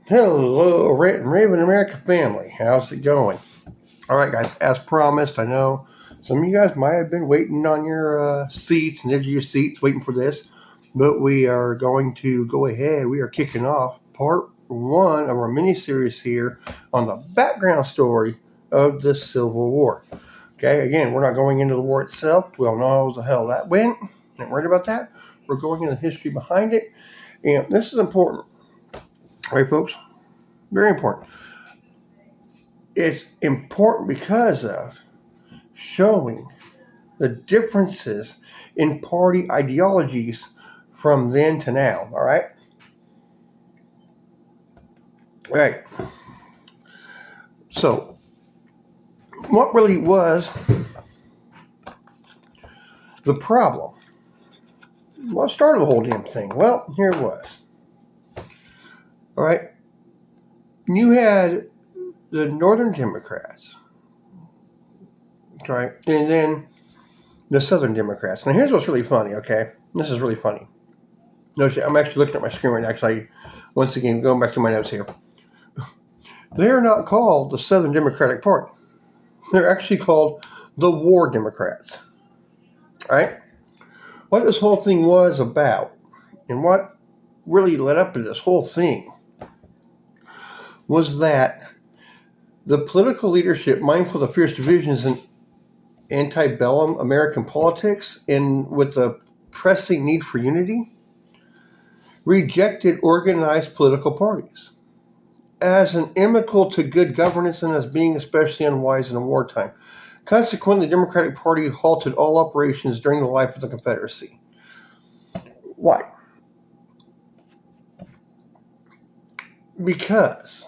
Hello, Rant and Raven America family. How's it going? All right, guys. As promised, I know some of you guys might have been waiting on your seats and edge of your seats, waiting for this, but we are going to go ahead. We are kicking off part one of our mini series here on the background story of the Civil War. Okay, again, we're not going into the war itself. We all know how the hell that went. Not worried about that. We're going into the history behind it, and this is important. All right, folks. Very important. It's important because of showing the differences in party ideologies from then to now. All right? All right. So, what really was the problem? What started the whole damn thing? Well, here it was. All right. You had the Northern Democrats, right? And then the Southern Democrats. Now, here's what's really funny, okay? This is really funny. Notice I'm actually looking at my screen right now. Actually, once again, going back to my notes here. They're not called the Southern Democratic Party. They're actually called the War Democrats. Right? What this whole thing was about, and what really led up to this whole thing, was that the political leadership, mindful of the fierce divisions in antebellum American politics and with the pressing need for unity, rejected organized political parties as an inimical to good governance and as being especially unwise in wartime. Consequently, the Democratic Party halted all operations during the life of the Confederacy. Why? Because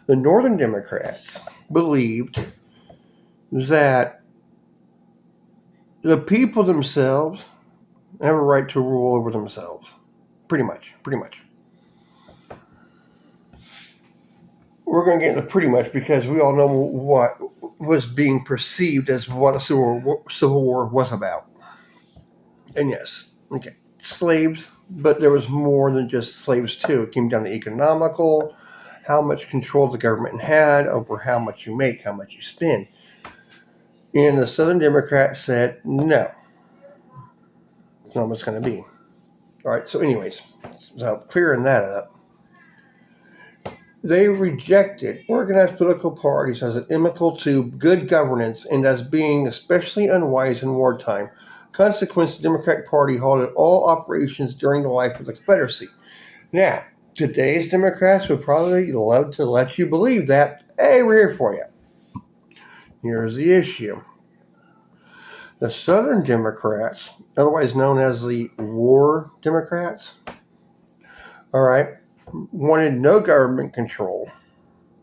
the Northern Democrats believed that the people themselves have a right to rule over themselves. Pretty much. We're going to get into pretty much because we all know what was being perceived as what a Civil War was about. And yes, okay, slaves, but there was more than just slaves too. It came down to economical, how much control the government had over how much you make, how much you spend. And the Southern Democrats said, no, it's not what it's going to be. All right, so anyways, so clearing that up, they rejected organized political parties as inimical to good governance and as being especially unwise in wartime. Consequence, the Democratic Party halted all operations during the life of the Confederacy. Now, today's Democrats would probably love to let you believe that. Hey, we're here for you. Here's the issue. The Southern Democrats, otherwise known as the War Democrats, all right, wanted no government control.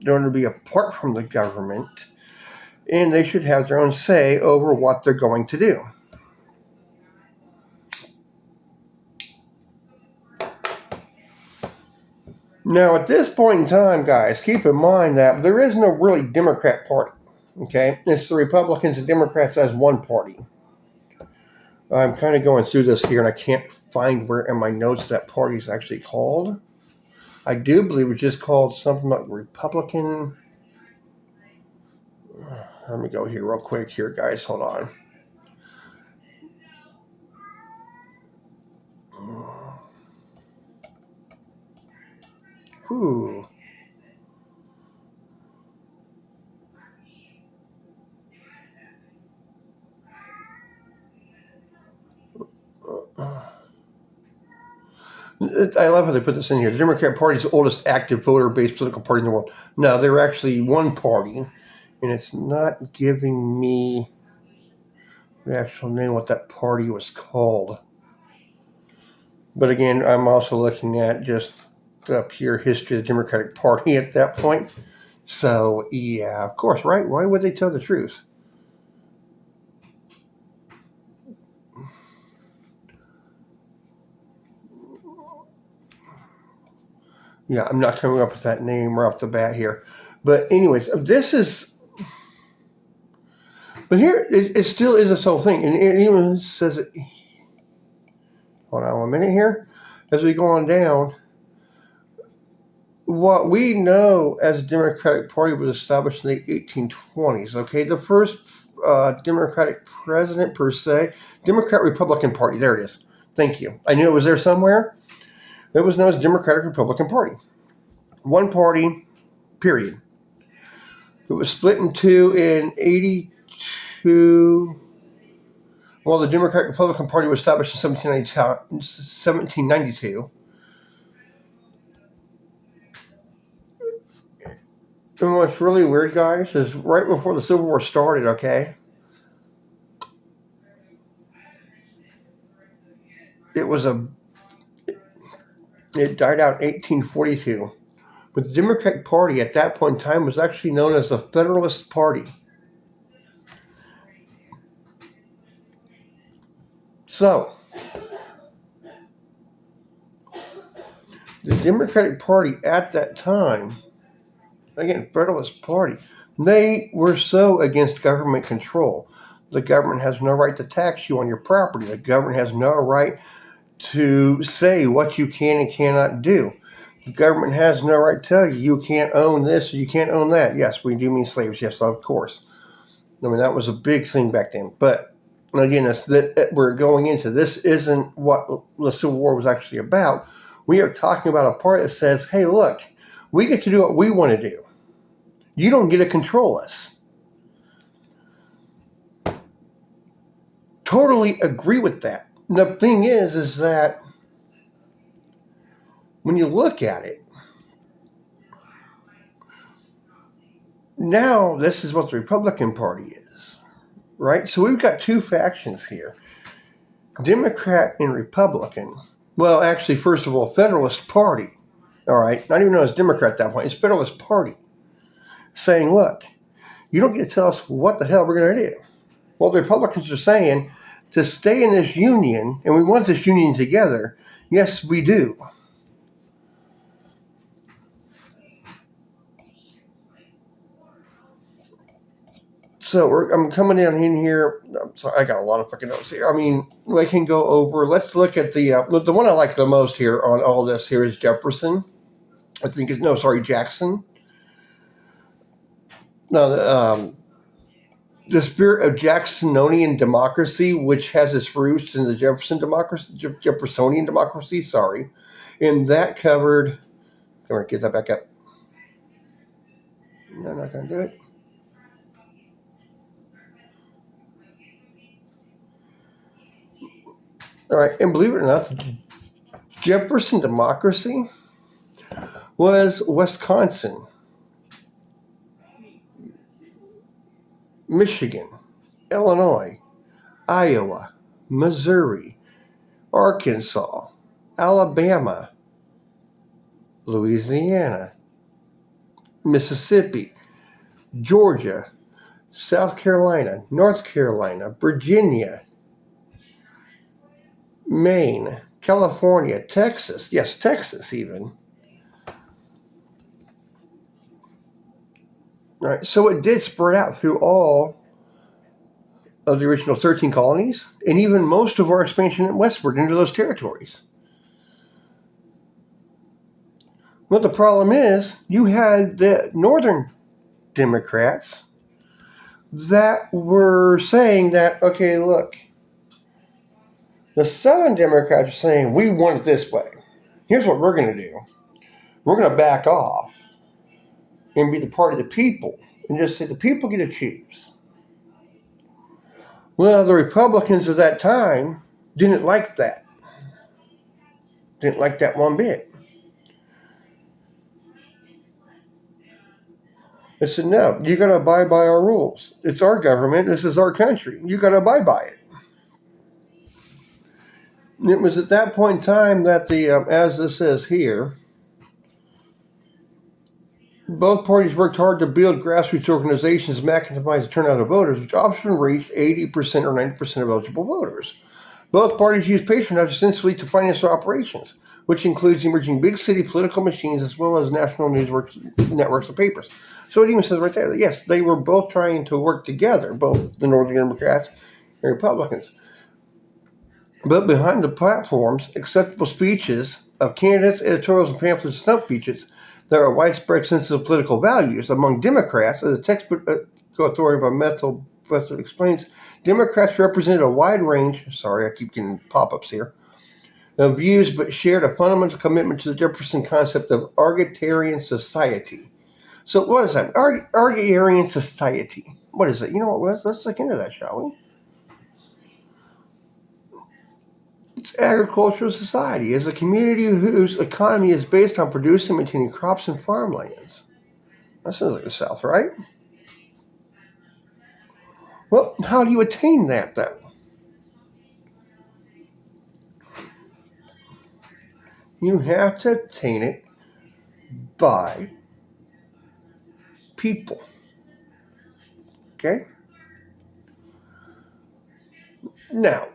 They wanted to be apart from the government, and they should have their own say over what they're going to do. Now, at this point in time, guys, keep in mind that there is no really Democrat party. Okay, it's the Republicans and Democrats as one party. I'm kind of going through this here, and I can't find where in my notes that party is actually called. I do believe it's just called something like Republican. Let me go here real quick here, guys. Hold on. Whew. I love how they put this in here. The Democrat Party is the oldest active voter-based political party in the world. No, they're actually one party, and it's not giving me the actual name what that party was called. But again, I'm also looking at just the pure history of the Democratic Party at that point. So, yeah, of course, right? Why would they tell the truth? Yeah, I'm not coming up with that name right off the bat here. But anyways, this is... But here, it still is this whole thing. And it even says... Hold on 1 minute here. As we go on down, what we know as a Democratic Party was established in the 1820s. Okay, the first Democratic president per se, Democrat-Republican Party. There it is. Thank you. I knew it was there somewhere. It was known as Democratic-Republican Party. One party, period. It was split in two in 82. Well, the Democratic-Republican Party was established in 1792. And what's really weird, guys, is right before the Civil War started, okay, it died out in 1842. But the Democratic Party at that point in time was actually known as the Federalist Party. So, the Democratic Party at that time, again, Federalist Party, they were so against government control. The government has no right to tax you on your property. The government has no right to say what you can and cannot do. The government has no right to tell you you can't own this or you can't own that. Yes, we do mean slaves. Yes, of course. I mean, that was a big thing back then. But again, we're going into this isn't what the Civil War was actually about. We are talking about a part that says, hey, look, we get to do what we want to do. You don't get to control us. Totally agree with that. The thing is that when you look at it, now this is what the Republican Party is, right? So we've got two factions here, Democrat and Republican. Well, actually, first of all, Federalist Party, all right? Not even known as Democrat at that point. It's Federalist Party saying, look, you don't get to tell us what the hell we're going to do. Well, the Republicans are saying to stay in this union, and we want this union together. Yes, we do. So I'm coming down in here. So I got a lot of fucking notes here. I mean, we can go over. Let's look at the one I like the most here on all this here is Jefferson. I think Jackson. No, the spirit of Jacksonian democracy, which has its roots in the Jeffersonian democracy. Sorry, and that covered. I'm gonna get that back up. No, I'm not gonna do it. All right, and believe it or not, Jefferson democracy was Wisconsin, Michigan, Illinois, Iowa, Missouri, Arkansas, Alabama, Louisiana, Mississippi, Georgia, South Carolina, North Carolina, Virginia, Maine, California, Texas. Yes, Texas even. All right, so it did spread out through all of the original 13 colonies and even most of our expansion westward into those territories. Well, the problem is you had the northern Democrats that were saying that, okay, look, the southern Democrats are saying we want it this way. Here's what we're going to do. We're going to back off and be the party of the people and just say the people get to choose. Well, the Republicans of that time didn't like that. Didn't like that one bit. They said, no, you got to abide by our rules. It's our government. This is our country. You got to abide by it. And it was at that point in time that as this says here, both parties worked hard to build grassroots organizations and maximize the turnout of voters, which often reached 80% or 90% of eligible voters. Both parties used patronage extensively to finance their operations, which includes emerging big city political machines as well as national networks of papers. So it even says right there that, yes, they were both trying to work together, both the Northern Democrats and Republicans. But behind the platforms, acceptable speeches of candidates, editorials, and pamphlets, and stump speeches, There are widespread senses of political values among Democrats, as the textbook authority by Methel explains. Democrats represented a wide range. Sorry, I keep getting pop-ups here. Of views, but shared a fundamental commitment to the Jefferson concept of egalitarian society. So, what is that? Egalitarian society. What is it? You know what? Let's look into that, shall we? It's agricultural society. It's a community whose economy is based on producing and maintaining crops and farmlands. That sounds like the South, right? Well, how do you attain that, though? You have to attain it by people. Okay? Now,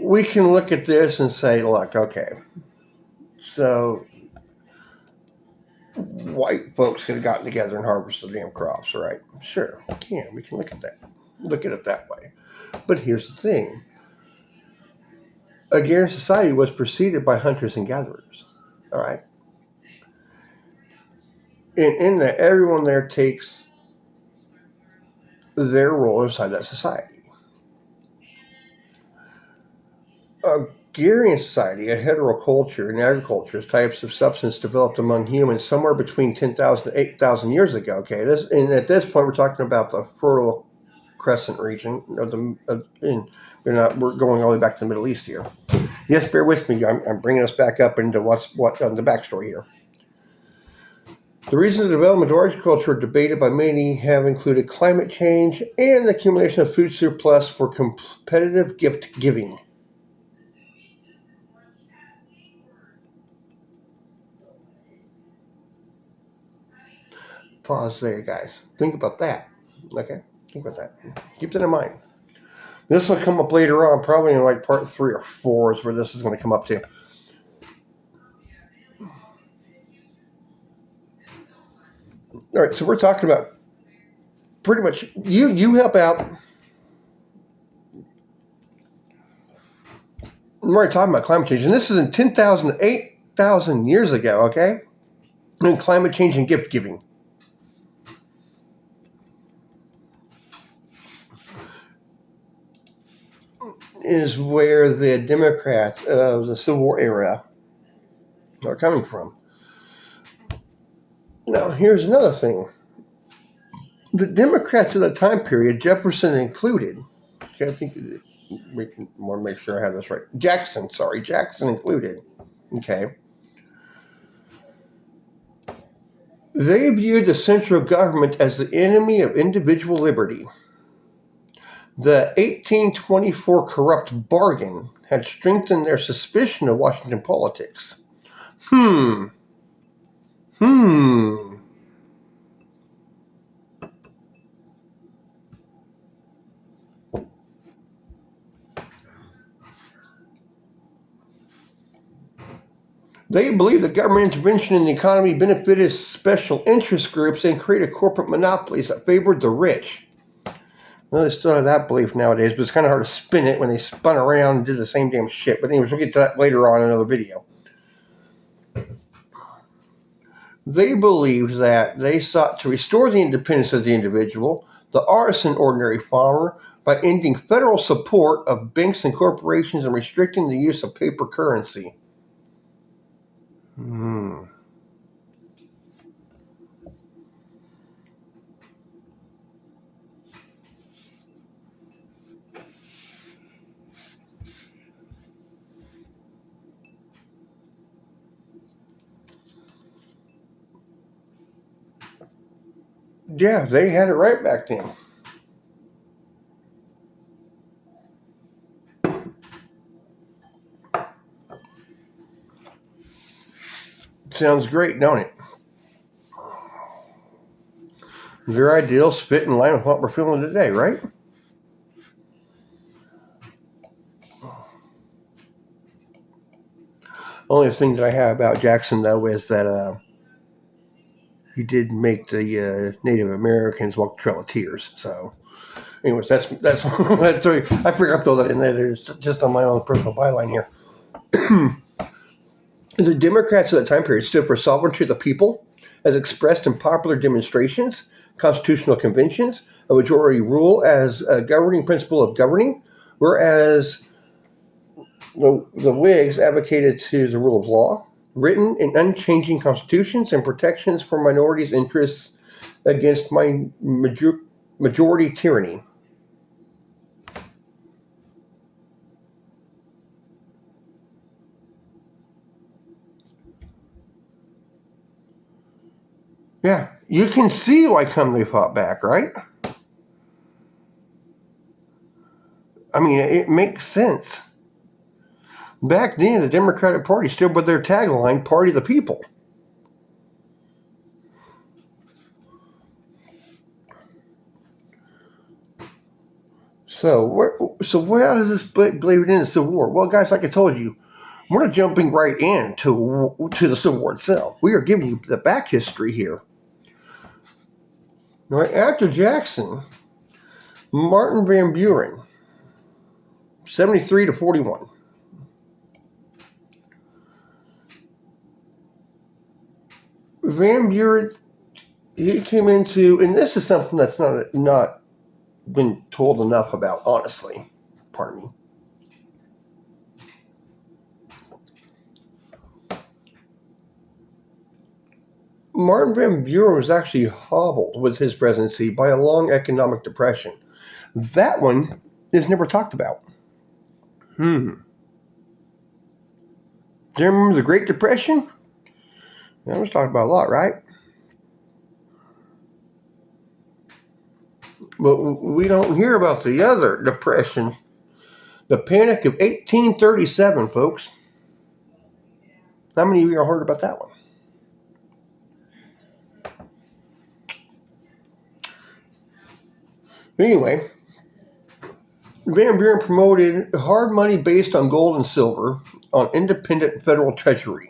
we can look at this and say, look, okay, so white folks could have gotten together and harvested the damn crops, right? Sure, we can look at that. Look at it that way. But here's the thing. Agrarian society was preceded by hunters and gatherers. All right? And in that, everyone there takes their role inside that society. Agrarian society, a heteroculture in agriculture, is types of substance developed among humans somewhere between 10,000 to 8,000 years ago. Okay, and at this point, we're talking about the Fertile Crescent region. We're going all the way back to the Middle East here. Yes, bear with me. I'm bringing us back up into what the backstory here. The reasons the development of agriculture debated by many have included climate change and the accumulation of food surplus for competitive gift giving. Pause there, guys. Think about that. Okay? Think about that. Keep that in mind. This will come up later on, probably in like part 3 or 4 is where this is going to come up to. All right, so we're talking about pretty much you help out. We're already talking about climate change, and this is in 10,000 to 8,000 years ago, okay? And climate change and gift giving. Is where the Democrats of the Civil War era are coming from. Now, here's another thing. The Democrats of that time period, Jefferson included, okay, I think we want to make sure I have this right. Jackson included, okay. They viewed the central government as the enemy of individual liberty. The 1824 corrupt bargain had strengthened their suspicion of Washington politics. They believed that government intervention in the economy benefited special interest groups and created corporate monopolies that favored the rich. Well, they still have that belief nowadays, but it's kind of hard to spin it when they spun around and did the same damn shit. But anyways, we'll get to that later on in another video. They believed that they sought to restore the independence of the individual, the artisan, ordinary farmer, by ending federal support of banks and corporations and restricting the use of paper currency. Yeah, they had it right back then. Sounds great, don't it? Your ideals fit in line with what we're feeling today, right? Only thing that I have about Jackson, though, is that he did make the Native Americans walk the Trail of Tears. So, anyways, that's I figured I'd throw that in there. There's just on my own personal byline here. The Democrats at that time period stood for sovereignty of the people, as expressed in popular demonstrations, constitutional conventions, a majority rule as a governing principle of governing, whereas the Whigs advocated to the rule of law, written in unchanging constitutions and protections for minorities' interests against majority tyranny. Yeah, you can see why come they fought back, right? I mean, it makes sense. Back then, the Democratic Party stood with their tagline, Party of the People. So where does this bleed into the Civil War? Well, guys, like I told you, we're not jumping right into the Civil War itself. We are giving you the back history here. All right, after Jackson, Martin Van Buren, 73 to 41. Van Buren, he came into, and this is something that's not been told enough about, honestly. Pardon me. Martin Van Buren was actually hobbled with his presidency by a long economic depression. That one is never talked about. Do you remember the Great Depression? That was talked about a lot, right? But we don't hear about the other depression, the Panic of 1837, folks. How many of you have heard about that one? Anyway, Van Buren promoted hard money based on gold and silver on independent federal treasury.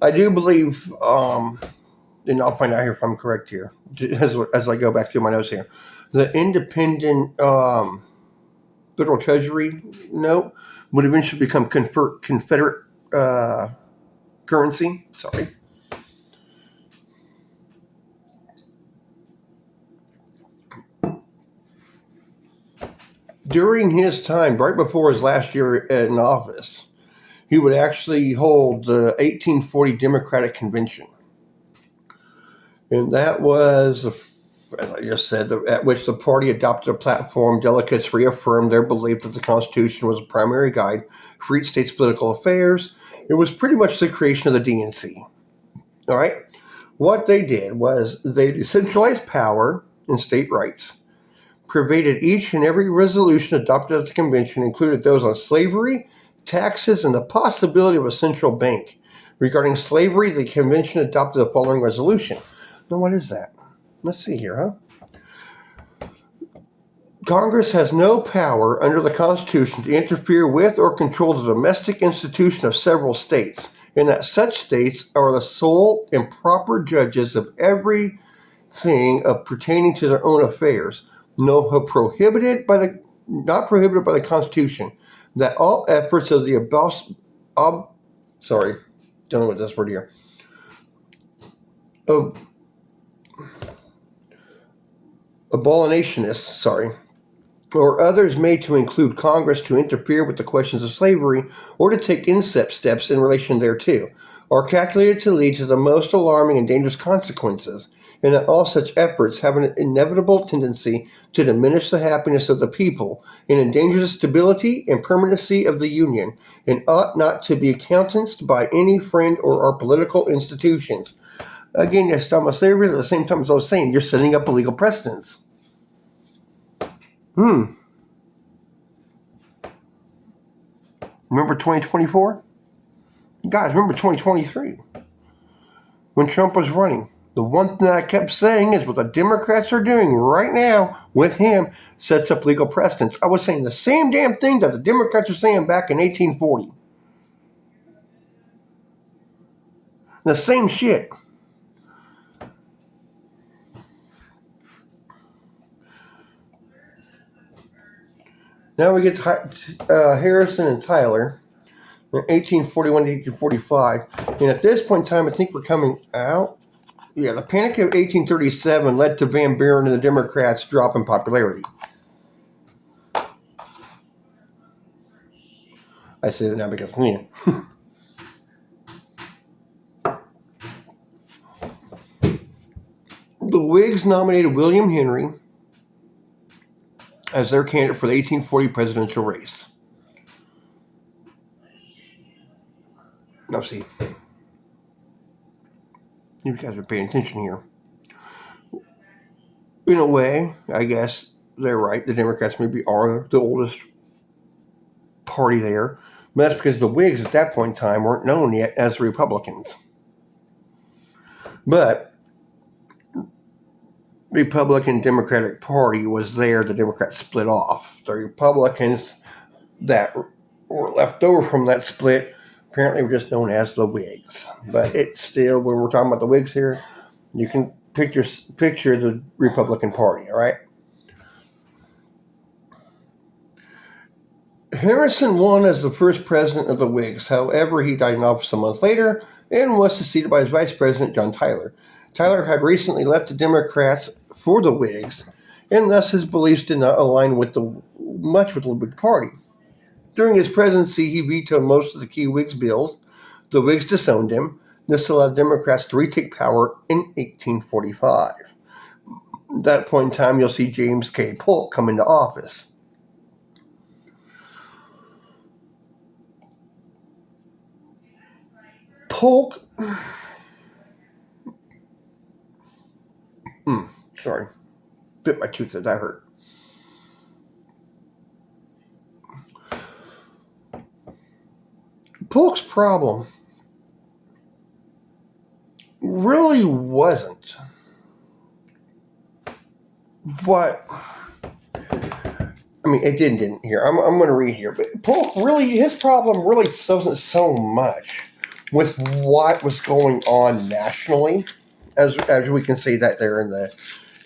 I do believe, and I'll find out here if I'm correct here, as I go back through my notes here, the independent federal treasury note would eventually become Confederate currency. Sorry. During his time, right before his last year in office, he would actually hold the 1840 Democratic Convention. And that was, as I just said, at which the party adopted a platform. Delegates reaffirmed their belief that the Constitution was a primary guide for each state's political affairs. It was pretty much the creation of the DNC. All right? What they did was they decentralized power and state rights, pervaded each and every resolution adopted at the convention, included those on slavery, taxes, and the possibility of a central bank. Regarding slavery, the convention adopted the following resolution. Now, what is that? Let's see here, huh? Congress has no power under the Constitution to interfere with or control the domestic institution of several states, and that such states are the sole and proper judges of everything pertaining to their own affairs. Not prohibited by the Constitution, that all efforts of the don't know what this word here. Abolitionists, or others made to include Congress to interfere with the questions of slavery or to take incept steps in relation thereto, are calculated to lead to the most alarming and dangerous consequences, and that all such efforts have an inevitable tendency to diminish the happiness of the people and endanger the stability and permanency of the Union, and ought not to be countenanced by any friend or our political institutions. Again, you're talking about slavery at the same time as I was saying, you're setting up a legal precedence. Remember 2024? Guys, remember 2023? When Trump was running. The one thing that I kept saying is what the Democrats are doing right now with him sets up legal precedents. I was saying the same damn thing that the Democrats were saying back in 1840. The same shit. Now we get to Harrison and Tyler in 1841 to 1845. And at this point in time, I think we're coming out Yeah, the Panic of 1837 led to Van Buren and the Democrats' drop in popularity. I say that now because, The Whigs nominated William Henry as their candidate for the 1840 presidential race. Now, see, you guys are paying attention here. In a way, I guess they're right. The Democrats maybe are the oldest party there. But that's because the Whigs at that point in time weren't known yet as Republicans. But Republican Democratic Party was there. The Democrats split off. The Republicans that were left over from that split apparently were just known as the Whigs. But it's still, when we're talking about the Whigs here, you can picture the Republican Party, all right? Harrison won as the first president of the Whigs. However, he died in office a month later and was succeeded by his vice president, John Tyler. Tyler had recently left the Democrats for the Whigs, and thus his beliefs did not align much with the Whig Party. During his presidency, he vetoed most of the key Whigs bills. The Whigs disowned him. This allowed Democrats to retake power in 1845. At that point in time, you'll see James K. Polk come into office. Polk, sorry, bit my tooth there, that hurt. Polk's problem really wasn't what, I mean, it didn't here. I'm going to read here, but Polk really, his problem really wasn't so much with what was going on nationally, as we can see that there in the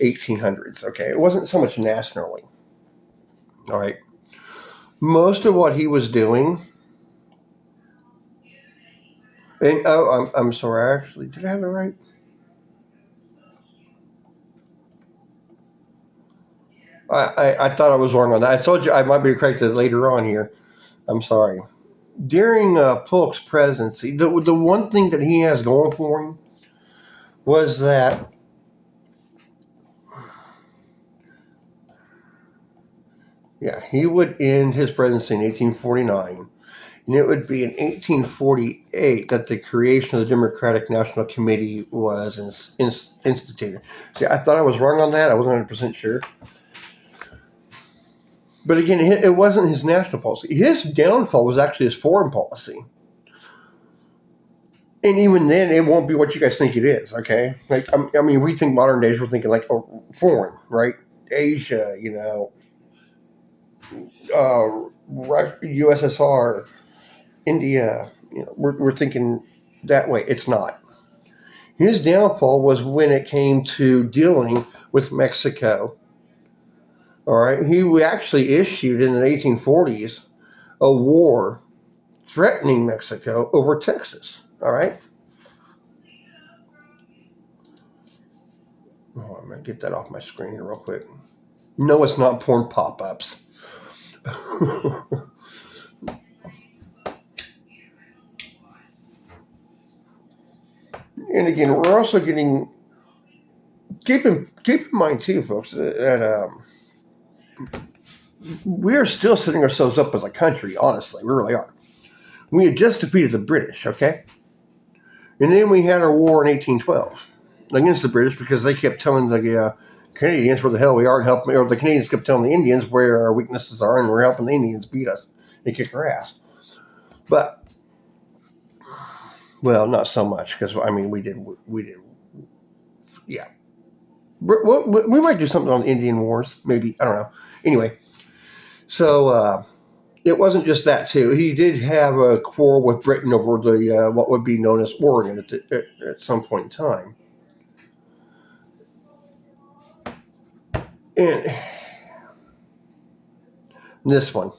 1800s. Okay, it wasn't so much nationally. All right, most of what he was doing, and I'm sorry, actually, did I have it right? I thought I was wrong on that. I told you I might be corrected later on here. I'm sorry. During Polk's presidency, the one thing that he has going for him was that he would end his presidency in 1849, and it would be in 1848 that the creation of the Democratic National Committee was instituted. See, I thought I was wrong on that. I wasn't 100% sure. But again, it wasn't his national policy. His downfall was actually his foreign policy. And even then, it won't be what you guys think it is, okay? Like, I mean, we think modern days, we're thinking like foreign, right? Asia, USSR, India, we're thinking that way. It's not. His downfall was when it came to dealing with Mexico. All right, he actually issued in the 1840s a war threatening Mexico over Texas. All right. Oh, I'm going to get that off my screen here real quick. No, it's not porn pop-ups. And again, we're also getting, keep in mind too, folks, that we are still setting ourselves up as a country, honestly. We really are. We had just defeated the British, okay? And then we had our war in 1812 against the British because they kept telling the Canadians where the hell we are and helping, or the Canadians kept telling the Indians where our weaknesses are, and we're helping the Indians beat us and kick our ass. But, well, not so much because, I mean, we did, yeah. We might do something on the Indian Wars, maybe, I don't know. Anyway, so it wasn't just that too. He did have a quarrel with Britain over the what would be known as Oregon at some point in time. And this one,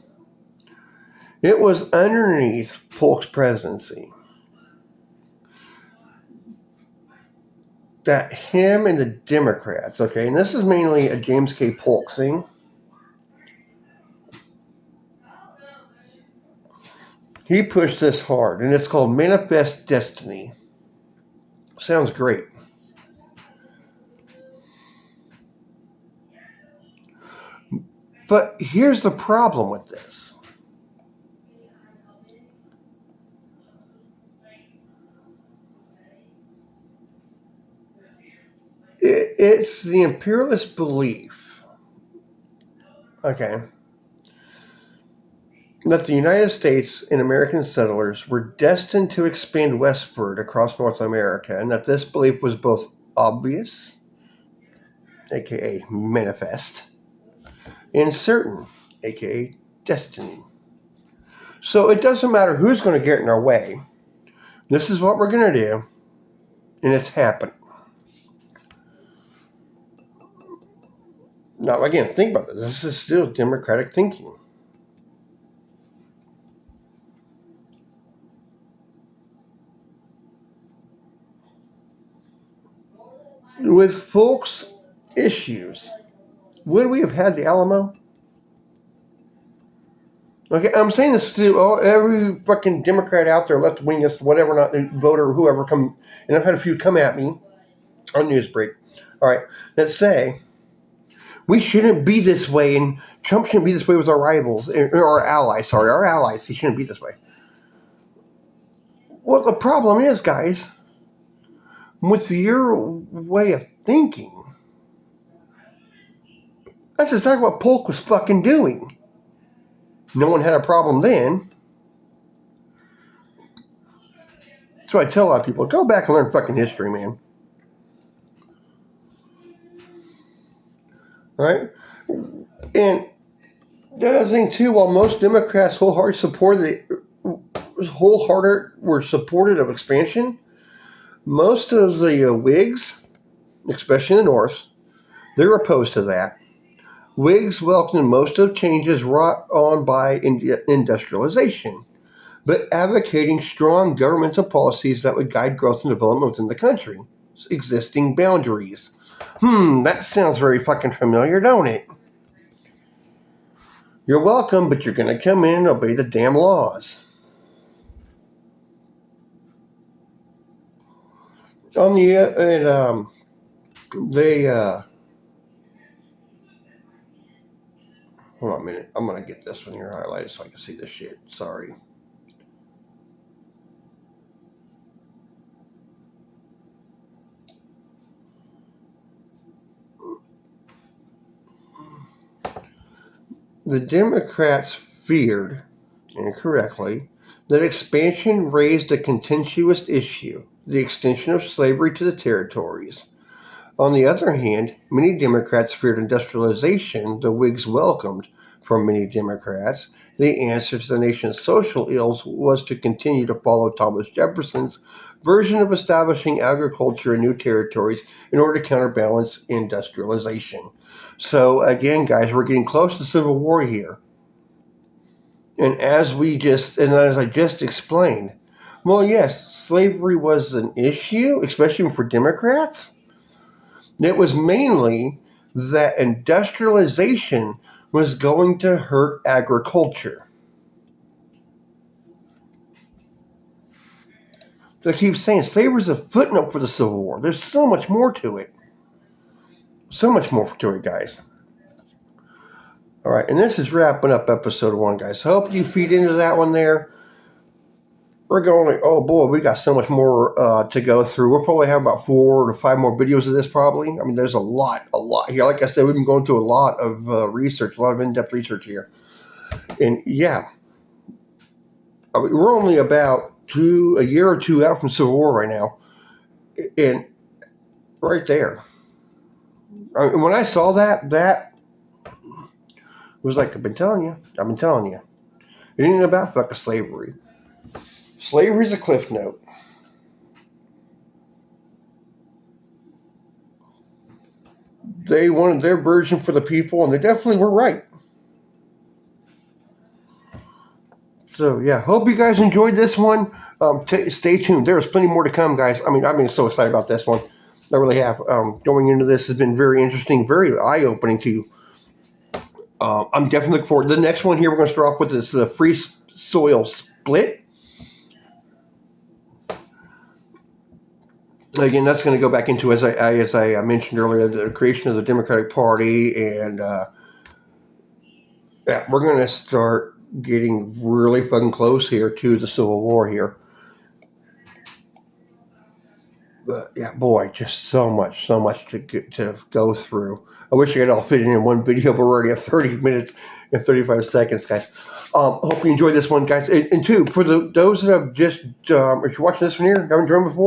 it was underneath Polk's presidency that him and the Democrats, okay, and this is mainly a James K. Polk thing. He pushed this hard, and it's called Manifest Destiny. Sounds great. But here's the problem with this. It's the imperialist belief, okay, that the United States and American settlers were destined to expand westward across North America, and that this belief was both obvious, aka manifest, and certain, aka destiny. So it doesn't matter who's going to get in our way. This is what we're going to do, and it's happening. Now, again, think about this. This is still democratic thinking. With folks' issues, would we have had the Alamo? Okay, I'm saying this to every fucking Democrat out there, left wingist, whatever, not voter, whoever come, and I've had a few come at me on Newsbreak. All right, that say we shouldn't be this way, and Trump shouldn't be this way with our rivals or our allies. Sorry, our allies. He shouldn't be this way. Well, the problem is, guys, with your way of thinking, that's exactly what Polk was fucking doing. No one had a problem then. So I tell a lot of people, go back and learn fucking history, man. Right? And the other thing too, while most Democrats were supportive of expansion, most of the Whigs, especially in the North, they were opposed to that. Whigs welcomed most of changes wrought on by industrialization, but advocating strong governmental policies that would guide growth and development within the country's existing boundaries. That sounds very fucking familiar, don't it? You're welcome, but you're going to come in and obey the damn laws. On the hold on a minute. I'm going to get this one here highlighted so I can see this shit. Sorry. The Democrats feared, incorrectly, that expansion raised a contentious issue, the extension of slavery to the territories. On the other hand, many Democrats feared industrialization the Whigs welcomed. For many Democrats, the answer to the nation's social ills was to continue to follow Thomas Jefferson's version of establishing agriculture in new territories in order to counterbalance industrialization. So again, guys, we're getting close to civil war here. And as I just explained, well, yes, slavery was an issue, especially for Democrats. It was mainly that industrialization was going to hurt agriculture. So I keep saying slavery is a footnote for the Civil War. There's so much more to it. So much more to it, guys. All right, and this is wrapping up episode 1, guys. So I hope you feed into that one there. We're going, oh boy, we got so much more to go through. We'll probably have about 4 to 5 more videos of this probably. I mean, there's a lot here. Like I said, we've been going through a lot of research, a lot of in-depth research here. And yeah, I mean, we're only about a year or two out from Civil War right now. And right there. I mean, when I saw that was like, I've been telling you. It ain't about fucking slavery. Slavery's a cliff note. They wanted their version for the people, and they definitely were right. So, yeah, hope you guys enjoyed this one. Stay tuned. There's plenty more to come, guys. I mean, I've been so excited about this one. I really have. Going into this has been very interesting, very eye-opening too. I'm definitely looking forward. The next one here we're going to start off with is the free soil split. Again, that's going to go back into, as I mentioned earlier, the creation of the Democratic Party, and yeah, we're going to start getting really fucking close here to the Civil War here. But yeah, boy, just so much to go through. I wish I could all fit in one video, but we're already at 30 minutes and 35 seconds, guys. Hope you enjoyed this one, guys. And two, for those that have just, if you're watching this one here, haven't joined before,